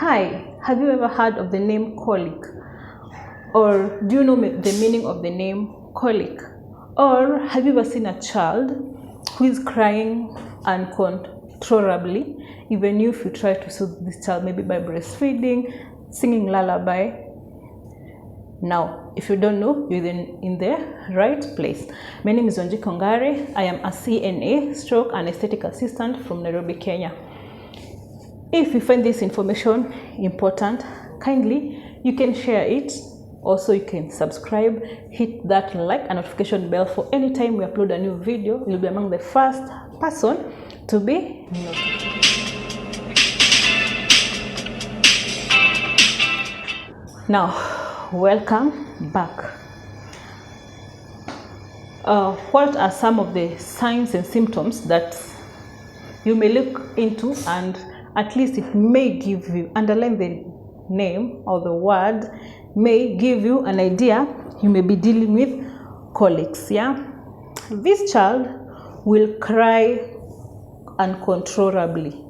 Hi, have you ever heard of the name colic? Or do you know the meaning of the name colic? Or have you ever seen a child who is crying uncontrollably, even if you try to soothe this child, maybe by breastfeeding, singing lullaby? Now, if you don't know, you're in the right place. My name is Onji Kongare. I am a CNA stroke anesthetic assistant from Nairobi, Kenya. If you find this information important, kindly you can share it. Also, you can subscribe, hit that like and notification bell for any time we upload a new video. You'll be among the first person to be notified. Now, welcome back. What are some of the signs and symptoms that you may look into, and at least it may give you, underline the name or the word, may give you an idea you may be dealing with colics. Yeah, this child will cry uncontrollably.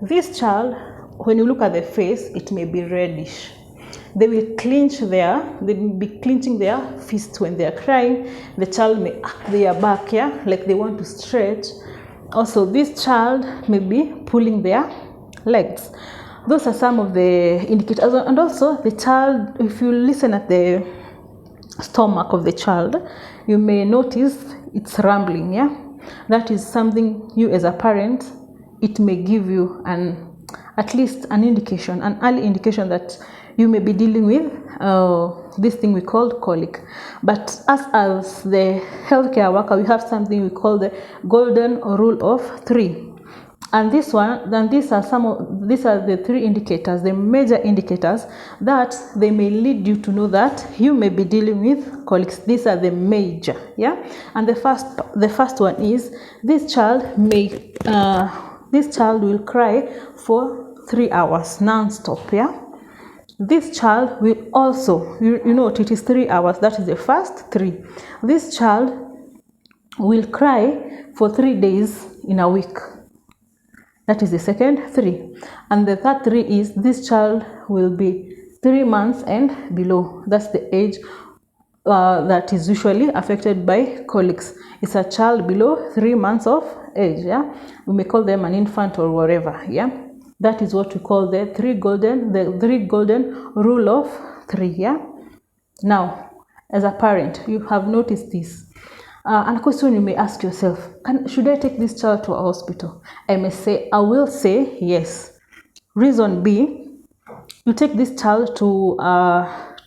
This child, when you look at the face, it may be reddish. They will they will be clenching their fists when they are crying. The child may arc their back, yeah, like they want to stretch. Also, this child may be pulling their legs. Those are some of the indicators. And also, the child, if you listen at the stomach of the child, you may notice it's rumbling. Yeah, that is something you as a parent, it may give you at least an indication, an early indication that you may be dealing with this thing we call colic. But as the healthcare worker, we have something we call the golden rule of 3. And these are the 3 indicators, the major indicators that they may lead you to know that you may be dealing with colics. These are the major, yeah. And the first one is this child will cry for 3 hours non-stop, yeah. This child will also, you know, it is 3 hours. That is the first 3. This child will cry for 3 days in a week. That is the second 3. And the third 3 is this child will be 3 months and below. That's the age that is usually affected by colics. It's a child below 3 months of age. Yeah, we may call them an infant or whatever. Yeah, that is what we call the 3 golden rule of 3. Yeah. Now, as a parent, you have noticed this. And a question you may ask yourself, should I take this child to a hospital? I will say yes. Reason B, you take this child to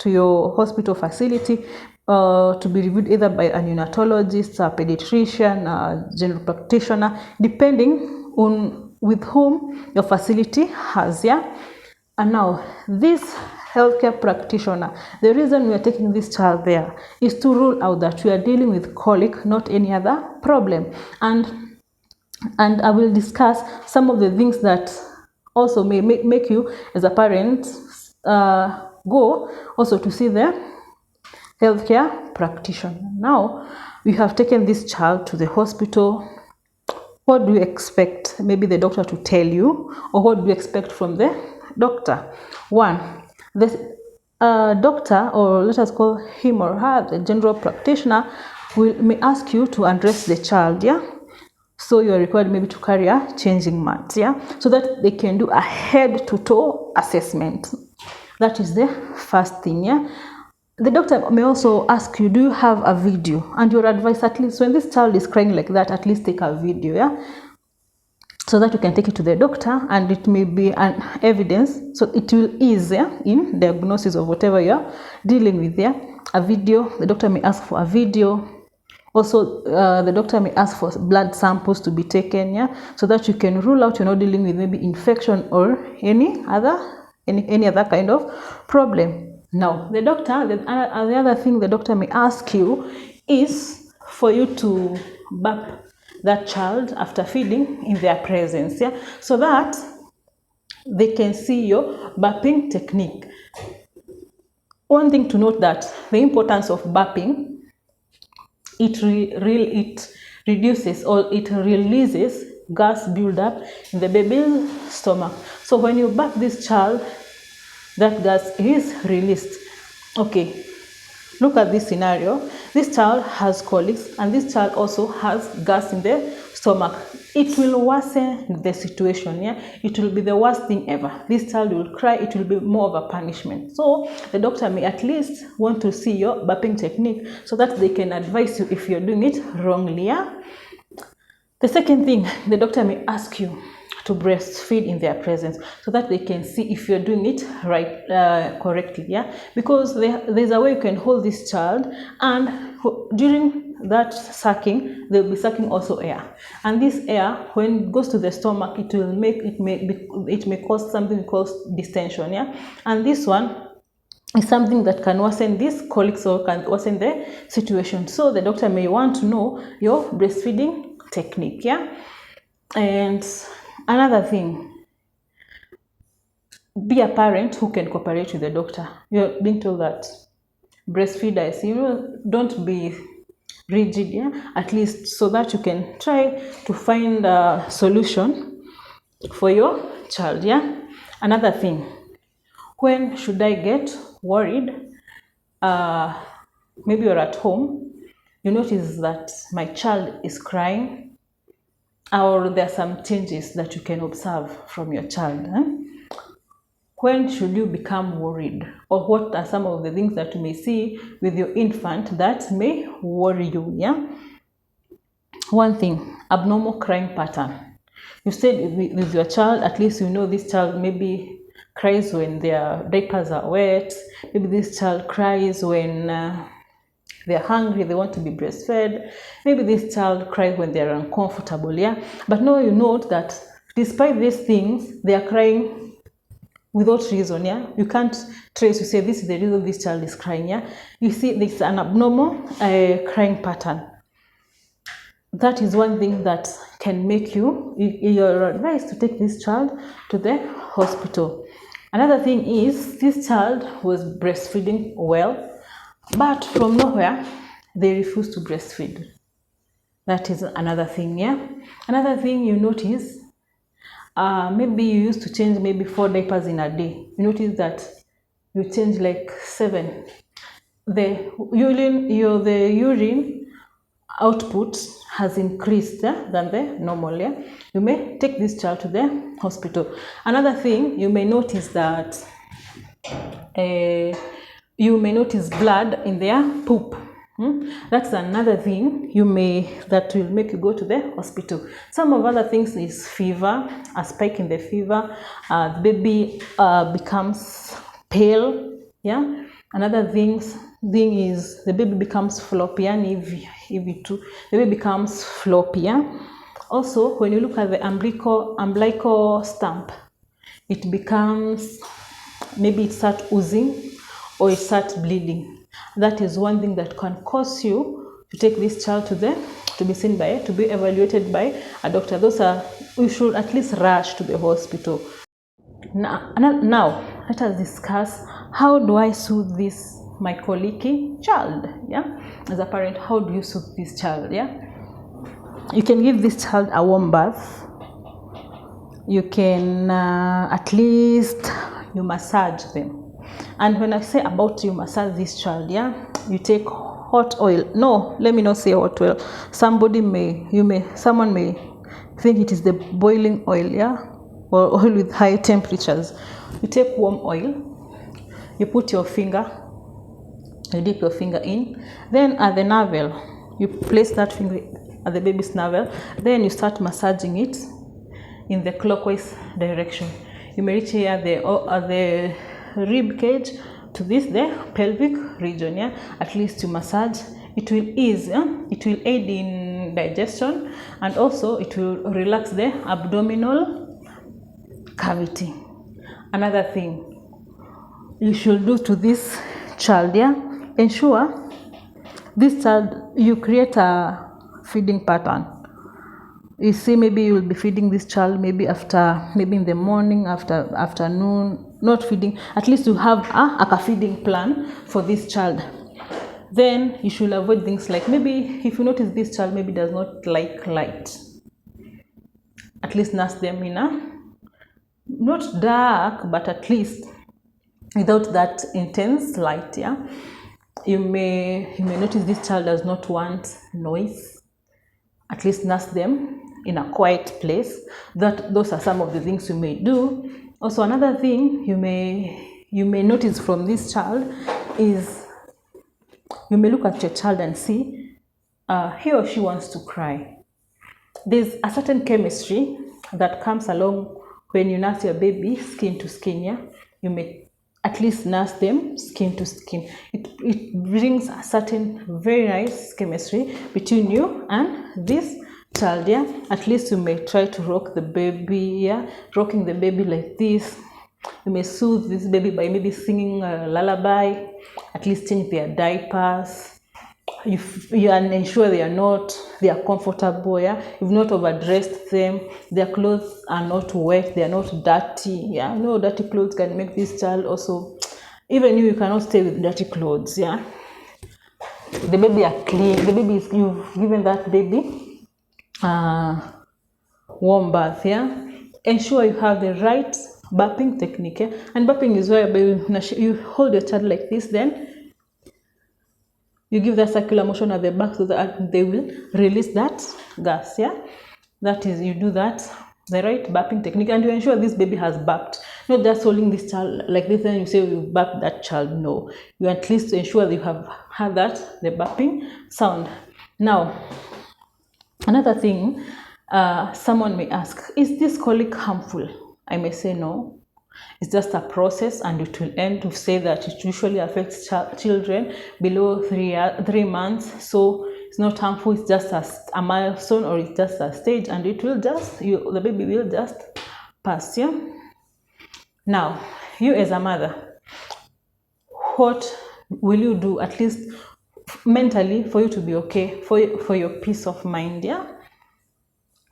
your hospital facility to be reviewed either by a neonatologist, a pediatrician, a general practitioner, depending on with whom your facility has. Yeah. And now, this healthcare practitioner, the reason we are taking this child there is to rule out that we are dealing with colic, not any other problem. And I will discuss some of the things that also may make you as a parent go also to see the healthcare practitioner. Now, we have taken this child to the hospital. What do you expect maybe the doctor to tell you, or what do you expect from the doctor? 1, the doctor, or let us call him or her the general practitioner, may ask you to undress the child. Yeah, so you are required maybe to carry a changing mat. Yeah, so that they can do a head to toe assessment. That is the first thing. Yeah, the doctor may also ask you, do you have a video? And your advice, at least when this child is crying like that, at least take a video. Yeah, so that you can take it to the doctor, and it may be an evidence, so it will ease in diagnosis of whatever you're dealing with. Yeah, a video, the doctor may ask for a video. Also, the doctor may ask for blood samples to be taken, yeah, so that you can rule out you're not dealing with maybe infection or any other kind of problem. Now, the doctor, the other thing the doctor may ask you is for you to burp that child after feeding in their presence, yeah, so that they can see your burping technique. One thing to note, that the importance of burping, it reduces or it releases gas build up in the baby's stomach. So when you birth this child, that gas is released. Okay, look at this scenario. This child has colics and this child also has gas in the stomach. It will worsen the situation. Yeah, it will be the worst thing ever. This child will cry. It will be more of a punishment. So the doctor may at least want to see your birthing technique so that they can advise you if you're doing it wrongly. Yeah. The second thing, the doctor may ask you to breastfeed in their presence so that they can see if you're doing it right, correctly. Yeah, because there's a way you can hold this child, and during that sucking, they'll be sucking also air, and this air, when it goes to the stomach, it may cause something called distension. Yeah, and this one is something that can worsen this colics or can worsen the situation. So the doctor may want to know your breastfeeding technique. Yeah, and another thing, be a parent who can cooperate with the doctor. You're being told that breastfeeders, don't be rigid. Yeah, at least so that you can try to find a solution for your child. Yeah, another thing, when should I get worried? Maybe you're at home, you notice that my child is crying, or there are some changes that you can observe from your child. When should you become worried? Or what are some of the things that you may see with your infant that may worry you? Yeah. One thing, abnormal crying pattern. You said with your child, at least you know this child maybe cries when their diapers are wet. Maybe this child cries when they're hungry, they want to be breastfed. Maybe this child cries when they're uncomfortable. Yeah. But now you note that despite these things, they are crying without reason. Yeah, you can't trace to say this is the reason this child is crying. Yeah, you see this an abnormal crying pattern. That is one thing that can make you're advised to take this child to the hospital. Another thing is, this child was breastfeeding well, but from nowhere they refuse to breastfeed. That is another thing. Yeah, another thing you notice, maybe you used to change maybe 4 diapers in a day. You notice that you change like 7. The urine output has increased than the normal. Yeah? You may take this child to the hospital. Another thing, you may notice that you may notice blood in their poop. That's another thing that will make you go to the hospital. Some of other things is fever, a spike in the fever, the baby becomes pale. Yeah. Another thing is the baby becomes floppy, and the baby becomes floppy. Yeah? Also, when you look at the umbilical stump, it becomes, maybe it starts oozing or it starts bleeding. That is one thing that can cause you to take this child to be evaluated by a doctor. You should at least rush to the hospital. Now let us discuss, how do I soothe my colicky child? Yeah, as a parent, how do you soothe this child? Yeah, you can give this child a warm bath. You can at least you massage them. And when I say about you massage this child, yeah, you take hot oil. No, let me not say hot oil. Someone may think it is the boiling oil, yeah, or oil with high temperatures. You take warm oil, you put your finger, you dip your finger in, then at the navel, you place that finger at the baby's navel, then you start massaging it in the clockwise direction. You may reach here at the rib cage to the pelvic region. Yeah, at least to massage. It will ease. It will aid in digestion, and also it will relax the abdominal cavity. Another thing you should do to this child, yeah, ensure this child, you create a feeding pattern. You see, maybe you will be feeding this child maybe in the morning, afternoon, not feeding. At least you have a feeding plan for this child. Then you should avoid things like, maybe if you notice this child maybe does not like light. at least nurse them in a not dark, but at least without that intense light. Yeah, you may notice this child does not want noise. At least nurse them in a quiet place. Those are some of the things you may do. Also, another thing you may notice from this child is you may look at your child and see he or she wants to cry. There's a certain chemistry that comes along when you nurse your baby skin to skin. Yeah, you may at least nurse them skin to skin. It brings a certain very nice chemistry between you and this child. Yeah, at least you may try to rock the baby. Yeah, rocking the baby like this. You may soothe this baby by maybe singing a lullaby. At least change their diapers. You ensure they are comfortable. Yeah, you've not overdressed them. Their clothes are not wet. They are not dirty. Yeah, no dirty clothes can make this child also. Even you cannot stay with dirty clothes. Yeah, the baby are clean. The baby is, you've given that baby warm bath. Yeah, ensure you have the right burping technique. Yeah? And burping is where you hold your child like this, then you give that circular motion at the back so that they will release that gas. Yeah, that is, you do that, the right burping technique, and you ensure this baby has burped. Not just holding this child like this and you say you burp that child. No, you at least ensure that you have had that, the burping sound. Now, another thing, someone may ask, is this colic harmful? I may say no. It's just a process, and it will end. To say that it usually affects children below 3 months, so it's not harmful. It's just a milestone, or it's just a stage, and it will just, the baby will just pass. Yeah. Now, you as a mother, what will you do, at least mentally, for you to be okay, for your peace of mind? Yeah.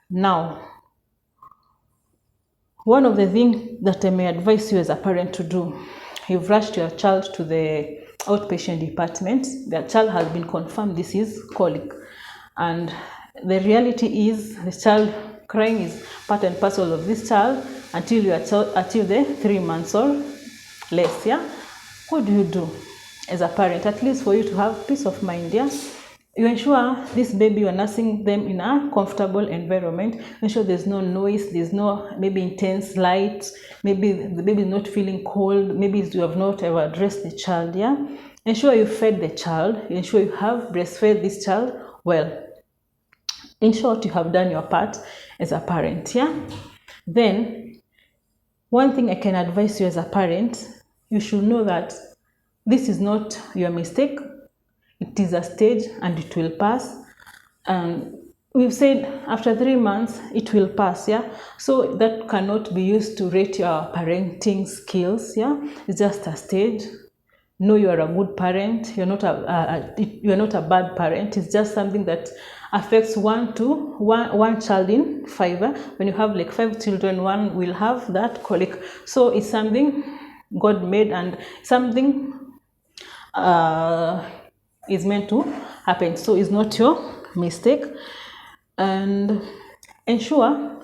Now, one of the things that I may advise you as a parent to do, you've rushed your child to the outpatient department. The child has been confirmed this is colic, and the reality is the child crying is part and parcel of this child until the 3 months or less. Yeah, what do you do as a parent, at least for you to have peace of mind? Yeah, you ensure this baby, you are nursing them in a comfortable environment. Ensure there's no noise, there's no maybe intense light, maybe the baby is not feeling cold, maybe you have not ever addressed the child. Yeah, ensure you fed the child, ensure you have breastfed this child well. In short, you have done your part as a parent. Yeah, then one thing I can advise you as a parent, you should know that this is not your mistake. It is a stage and it will pass. And we've said after 3 months, it will pass. Yeah, so that cannot be used to rate your parenting skills. Yeah, it's just a stage. No, you are a good parent. You're not a bad parent. It's just something that affects one child in 5. When you have like 5 children, one will have that colic. So it's something God made, and something is meant to happen. So it's not your mistake. And ensure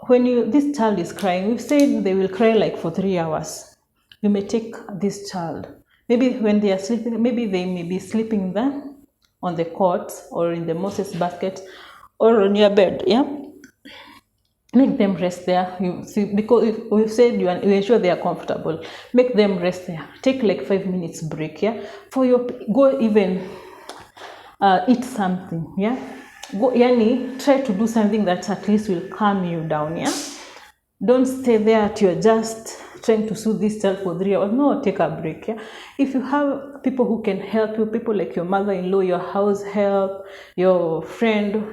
when this child is crying, we've said they will cry like for 3 hours. You may take this child, maybe when they are sleeping, maybe they may be sleeping there on the cot or in the Moses basket or on your bed. Yeah, make them rest there. You see, because we've said you ensure they are comfortable. Make them rest there. Take like 5 minutes break. Yeah, go even eat something. Yeah, go try to do something that at least will calm you down. Yeah, don't stay there at you're just trying to soothe this child for 3 hours. No, take a break. Yeah, if you have people who can help you, people like your mother-in-law, your house help, your friend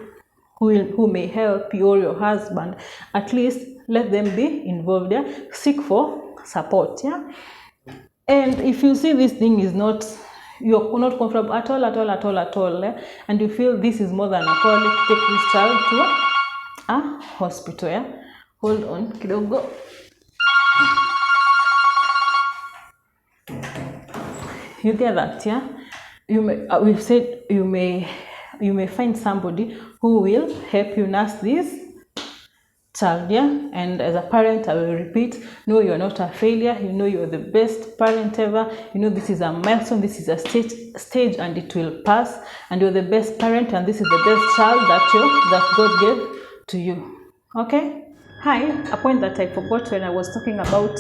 who may help you, or your husband, at least let them be involved. Yeah, seek for support. Yeah, and if you see this thing is not, you're not comfortable at all, yeah, and you feel this is more than a colic, take this child to a hospital. Yeah, hold on kidogo. You get that? Yeah, you may, we've said you may find somebody who will help you nurse this child. Yeah, and as a parent, I will repeat, no, you're not a failure. You know you're the best parent ever. You know this is a milestone, this is a stage, and it will pass, and you're the best parent, and this is the best child that God gave to you. Okay. Hi, a point that I forgot when I was talking about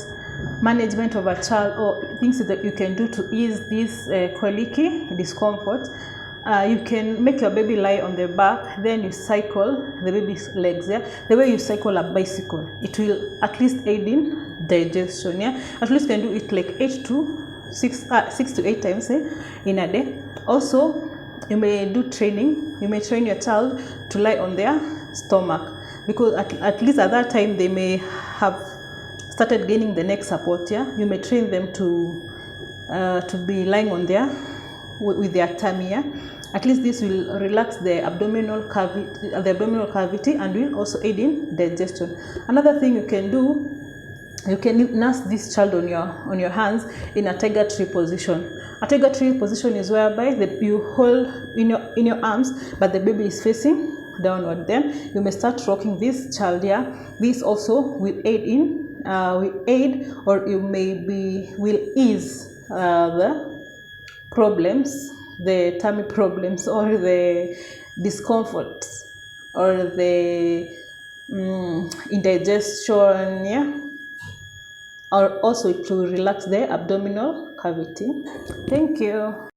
management of a child, or things that you can do to ease this colicky discomfort. You can make your baby lie on the back, then you cycle the baby's legs. Yeah, the way you cycle a bicycle, it will at least aid in digestion. Yeah, at least you can do it like 6 to 8 times in a day. Also, you may do training. You may train your child to lie on their stomach, because at least at that time they may have started gaining the neck support. Yeah, you may train them to be lying on their with their tummy. Yeah, at least this will relax the abdominal cavity and will also aid in digestion. Another thing you can do, you can nurse this child on your hands in a tiger tree position. A tiger tree position is whereby you hold in your arms, but the baby is facing downward. Then you may start rocking this child here. This also will aid or you maybe will ease the problems, the tummy problems, or the discomfort, or the indigestion. Yeah, or also to relax the abdominal cavity. Thank you.